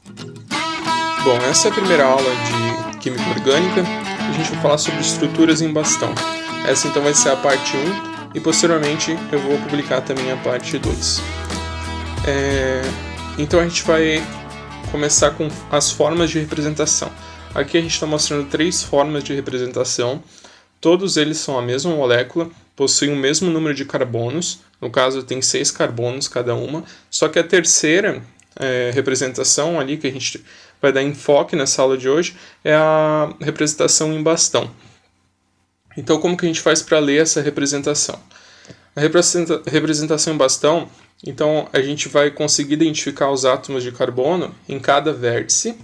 Bom, essa é a primeira aula de Química Orgânica. A gente vai falar sobre estruturas em bastão. Essa então vai ser a parte 1 e posteriormente eu vou publicar também a parte 2. Então a gente vai começar com as formas de representação. Aqui a gente está mostrando 3 formas de representação. Todos eles são a mesma molécula, possuem o mesmo número de carbonos, no caso tem 6 carbonos cada uma, só que a terceira representação ali que a gente vai dar enfoque nessa aula de hoje é a representação em bastão. Então como que a gente faz para ler essa representação? A representação em bastão, então a gente vai conseguir identificar os átomos de carbono em cada vértice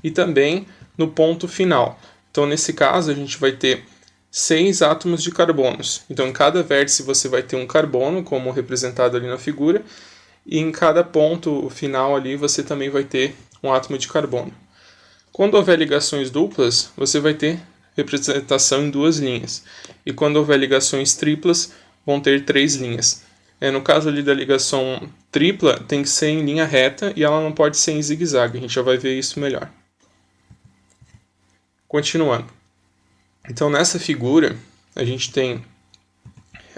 e também no ponto final. Então nesse caso a gente vai ter 6 átomos de carbonos. Então em cada vértice você vai ter um carbono, como representado ali na figura, e em cada ponto final ali você também vai ter um átomo de carbono. Quando houver ligações duplas, você vai ter representação em 2 linhas. E quando houver ligações triplas, vão ter 3 linhas. No caso ali da ligação tripla, tem que ser em linha reta e ela não pode ser em zigue-zague. A gente já vai ver isso melhor. Continuando. Então nessa figura, a gente tem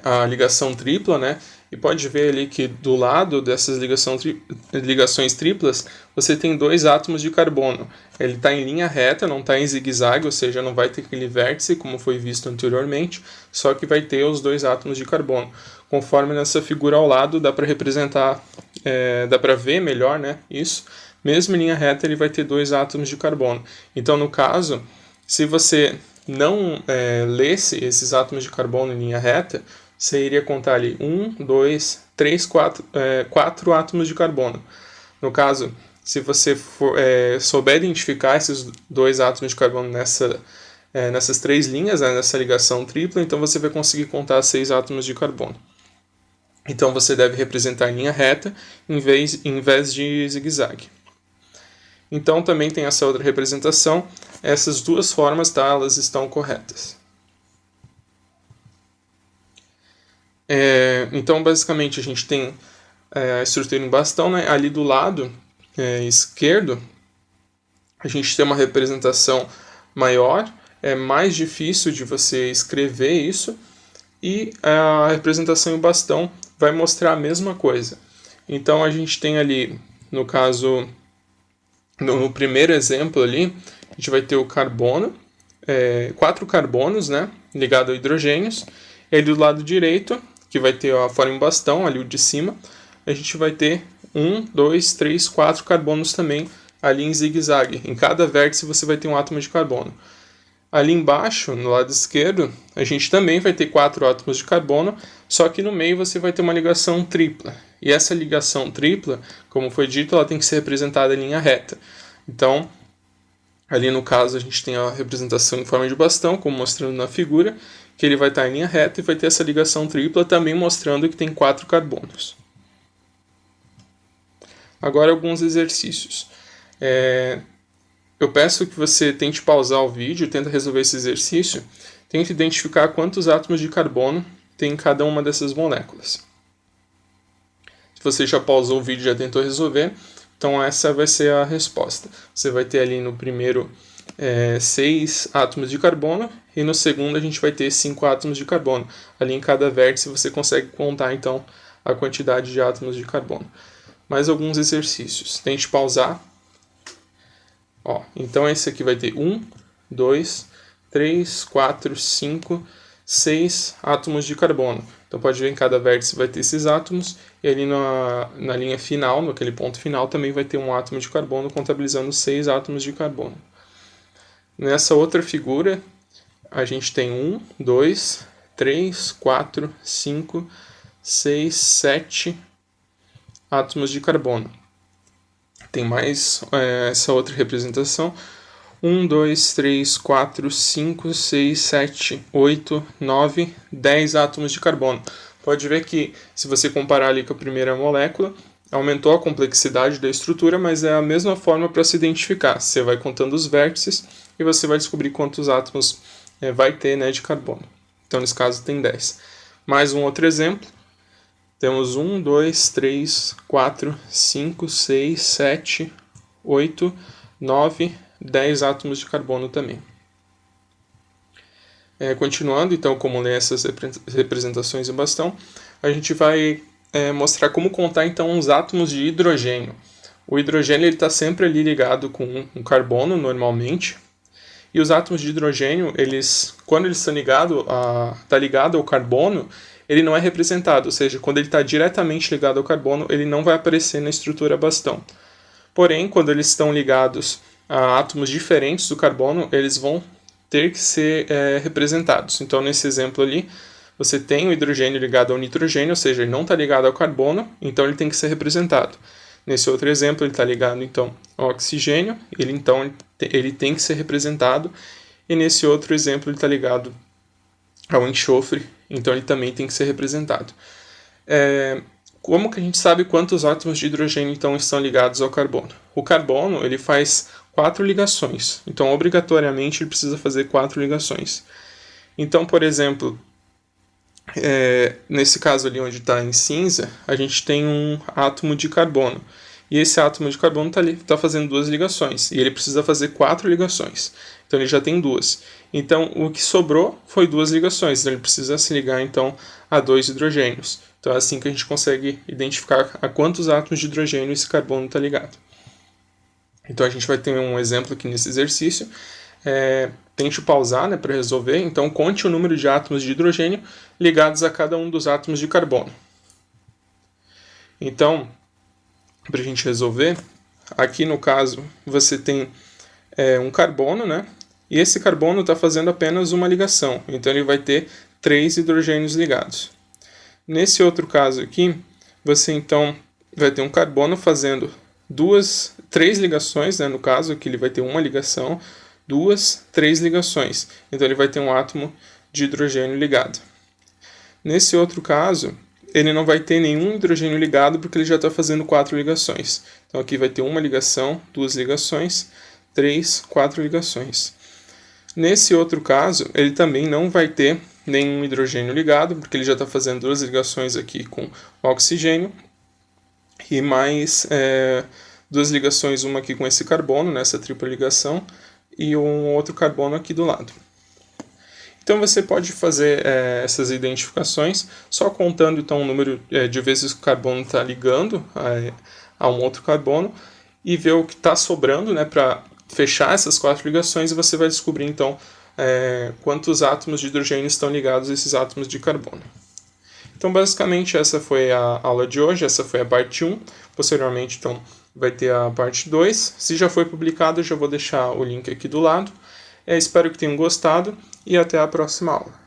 a ligação tripla, né? E pode ver ali que do lado dessas ligações triplas, você tem 2 átomos de carbono. Ele está em linha reta, não está em zigue-zague, ou seja, não vai ter aquele vértice, como foi visto anteriormente, só que vai ter os 2 átomos de carbono. Conforme nessa figura ao lado, dá para representar, dá para ver melhor, né? Isso. Mesmo em linha reta, ele vai ter 2 átomos de carbono. Então, no caso, se você não lesse esses átomos de carbono em linha reta, você iria contar ali 1, 2, 3, 4 átomos de carbono. No caso, se você souber identificar esses 2 átomos de carbono nessas 3 linhas, nessa ligação tripla, então você vai conseguir contar 6 átomos de carbono. Então você deve representar em linha reta em vez de zigue-zague. Então também tem essa outra representação. Essas 2 formas, tá, elas estão corretas. Então, basicamente, a gente tem a estrutura em bastão, né? Ali do lado esquerdo, a gente tem uma representação maior, é mais difícil de você escrever isso, e a representação em bastão vai mostrar a mesma coisa. Então, a gente tem ali, no caso, no primeiro exemplo ali, a gente vai ter o carbono, 4 carbonos, né? Ligado a hidrogênios, e aí do lado direito, que vai ter a forma em bastão, ali o de cima, a gente vai ter 1, 2, 3, 4 carbonos também ali em zigue-zague. Em cada vértice você vai ter um átomo de carbono. Ali embaixo, no lado esquerdo, a gente também vai ter 4 átomos de carbono, só que no meio você vai ter uma ligação tripla. E essa ligação tripla, como foi dito, ela tem que ser representada em linha reta. Então, ali no caso a gente tem a representação em forma de bastão, como mostrando na figura, que ele vai estar em linha reta e vai ter essa ligação tripla também mostrando que tem 4 carbonos. Agora alguns exercícios. Eu peço que você tente pausar o vídeo, tenta resolver esse exercício, tente identificar quantos átomos de carbono tem em cada uma dessas moléculas. Se você já pausou o vídeo e já tentou resolver, então essa vai ser a resposta. Você vai ter ali no primeiro 6 átomos de carbono e no segundo a gente vai ter 5 átomos de carbono. Ali em cada vértice você consegue contar então a quantidade de átomos de carbono. Mais alguns exercícios. Tente pausar. Então esse aqui vai ter 1, 2, 3, 4, 5, 6 átomos de carbono. Então pode ver em cada vértice vai ter esses átomos e ali na linha final, naquele ponto final, também vai ter um átomo de carbono, contabilizando 6 átomos de carbono. Nessa outra figura, a gente tem 1, 2, 3, 4, 5, 6, 7 átomos de carbono. Tem mais essa outra representação. 1, 2, 3, 4, 5, 6, 7, 8, 9, 10 átomos de carbono. Pode ver que, se você comparar ali com a primeira molécula, aumentou a complexidade da estrutura, mas é a mesma forma para se identificar. Você vai contando os vértices e você vai descobrir quantos átomos vai ter, né, de carbono. Então, nesse caso, tem 10. Mais um outro exemplo. Temos 1, 2, 3, 4, 5, 6, 7, 8, 9, 10 átomos de carbono também. Continuando, então, como ler essas representações em bastão, a gente vai mostrar como contar, então, os átomos de hidrogênio. O hidrogênio está sempre ali ligado com um carbono, normalmente, e os átomos de hidrogênio, quando eles estão ligados ao carbono, ele não é representado, ou seja, quando ele está diretamente ligado ao carbono, ele não vai aparecer na estrutura bastão. Porém, quando eles estão ligados a átomos diferentes do carbono, eles vão ter que ser representados. Então, nesse exemplo ali, você tem o hidrogênio ligado ao nitrogênio, ou seja, ele não está ligado ao carbono, então ele tem que ser representado. Nesse outro exemplo, ele está ligado, então, ao oxigênio, ele tem que ser representado. E nesse outro exemplo, ele está ligado ao enxofre, então ele também tem que ser representado. Como que a gente sabe quantos átomos de hidrogênio, então, estão ligados ao carbono? O carbono, ele faz 4 ligações, então, obrigatoriamente, ele precisa fazer 4 ligações. Então, por exemplo, nesse caso ali onde está em cinza, a gente tem um átomo de carbono. E esse átomo de carbono está fazendo 2 ligações. E ele precisa fazer 4 ligações. Então ele já tem 2. Então o que sobrou foi 2 ligações. Então ele precisa se ligar então a 2 hidrogênios. Então é assim que a gente consegue identificar a quantos átomos de hidrogênio esse carbono está ligado. Então a gente vai ter um exemplo aqui nesse exercício. Tente pausar, para resolver. Então conte o número de átomos de hidrogênio ligados a cada um dos átomos de carbono. Então, para a gente resolver, aqui no caso você tem um carbono, e esse carbono está fazendo apenas uma ligação. Então ele vai ter 3 hidrogênios ligados. Nesse outro caso aqui, você então vai ter um carbono fazendo 3 ligações, no caso aqui ele vai ter uma ligação, 2, 3 ligações. Então ele vai ter um átomo de hidrogênio ligado. Nesse outro caso, ele não vai ter nenhum hidrogênio ligado porque ele já está fazendo 4 ligações. Então aqui vai ter uma ligação, 2 ligações, 3, 4 ligações. Nesse outro caso, ele também não vai ter nenhum hidrogênio ligado, porque ele já está fazendo 2 ligações aqui com o oxigênio, e mais 2 ligações, uma aqui com esse carbono, nessa tripla ligação, e um outro carbono aqui do lado. Então você pode fazer essas identificações só contando então, o número de vezes que o carbono está ligando a um outro carbono e ver o que está sobrando para fechar essas 4 ligações, e você vai descobrir então quantos átomos de hidrogênio estão ligados a esses átomos de carbono. Então basicamente essa foi a aula de hoje, essa foi a parte 1, posteriormente então vai ter a parte 2, se já foi publicado eu já vou deixar o link aqui do lado. Espero que tenham gostado e até a próxima aula.